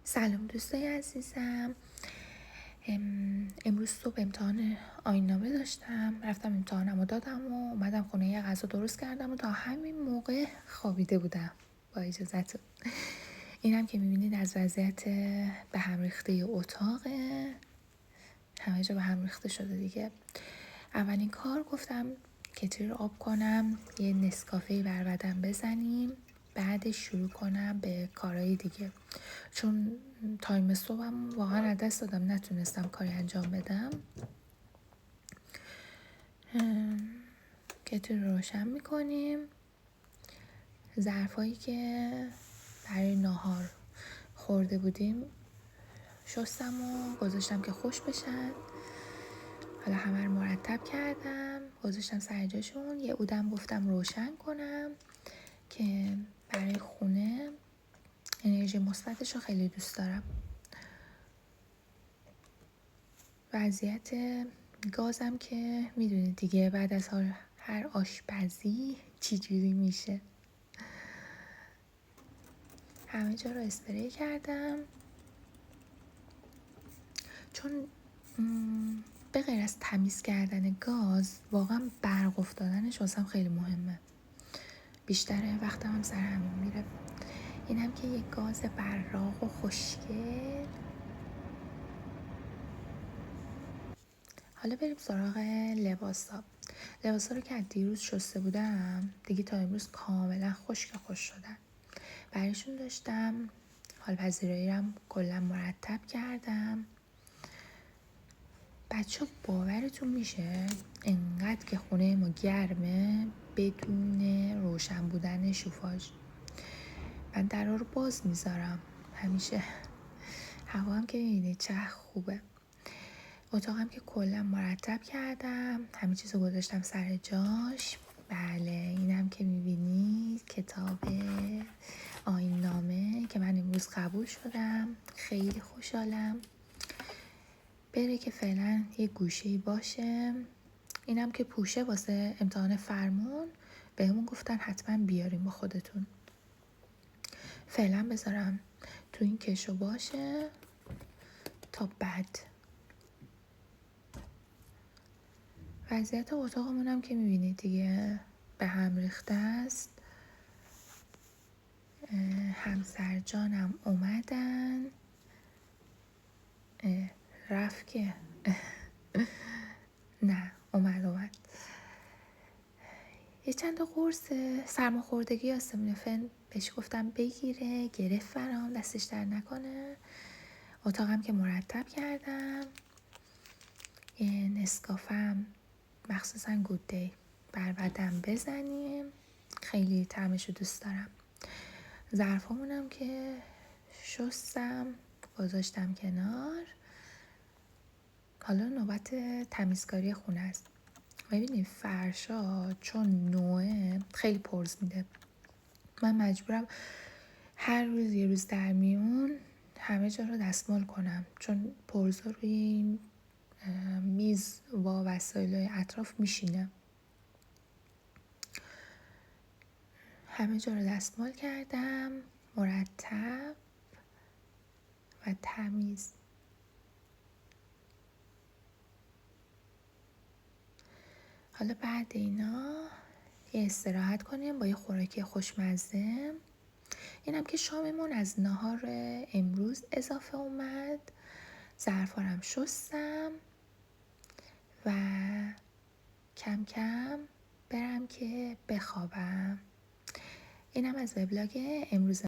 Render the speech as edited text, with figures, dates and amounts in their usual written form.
سلام دوستای عزیزم. امروز صبح امتحان آیین‌نامه داشتم، رفتم امتحانم رو دادم و اومدم خونه یه غذا درست کردم و تا همین موقع خوابیده بودم با اجازهتون. اینم که میبینید از وضعیت به هم ریخته اتاقه، همه جا به هم ریخته شده دیگه. اولین کار گفتم کتری رو آب کنم، یه نسکافه بر بدن بزنیم، بعدش شروع کنم به کارهای دیگه، چون تایم صبحم واقعا از دست دادم، نتونستم کاری انجام بدم. کتری رو روشن میکنیم، ظرفایی که برای ناهار خورده بودیم شستم و گذاشتم که خوش بشن. حالا همه رو مرتب کردم، گذاشتم سر جاشون. یه عودم گفتم روشن کنم که برای خونه انرژی مثبتش رو خیلی دوست دارم. وضعیت گازم که میدونید دیگه، بعد از هر آشپزی چی جوری میشه. همه جا رو اسپری کردم، چون به غیر از تمیز کردن گاز واقعا برق افتادنش واسم خیلی مهمه، بیشتر وقتم هم سر همین میره. اینم که یک گاز براق و خوشگل. حالا بریم سراغ لباسا رو که از دیروز شسته بودم دیگه تا امروز کاملا خشک خوش شدن. برایشون داشتم حال پذیرایی رم کلا مرتب کردم. بچه باورتون میشه انقدر که خونه ما گرمه بدون روشن بودن شوفاژ من درها رو باز میذارم همیشه. هوا هم که میبینید چه خوبه. اتاقم که کلا مرتب کردم، همه چیز رو گذاشتم سر جاش. بله اینم که میبینید کتاب آیین‌نامه که من امروز قبول شدم، خیلی خوشحالم. بره که فعلا یه گوشه‌ای باشه. اینم که پوشه واسه امتحان فرمون، بهمون گفتن حتما بیاریم با خودتون. فعلا بذارم تو این کشو باشه تا بعد. وضعیت اتاقمون هم که میبینید دیگه به هم ریخته است. همسر جانم اومدن، رفت که نه اومد. یه چند تا قرص سرماخوردگی آستامینوفن بهش گفتم بگیره، گرفت برام، دستش در نکنه. اتاقم که مرتب کردم، یه نسکافم مخصوصا گود دی بر بدن بزنیم، خیلی طعمشو دوست دارم. ظرفامونم که شستم گذاشتم کنار. حالا نوبت تمیزکاری خونه است. ببینید فرشا چون نوعه خیلی پرز میده، من مجبورم هر روز یه روز در میون همه جا رو دستمال کنم، چون پرزا روی این میز و وسایل اطراف میشینه. همه جا رو دستمال کردم، مرتب و تمیز. حالا بعد اینا یه استراحت کنیم با یه خوراکی خوشمزه. اینم که شاممون از نهار امروز اضافه اومد. ظرفارم شستم و کم کم برم که بخوابم. اینم از وبلاگ امروز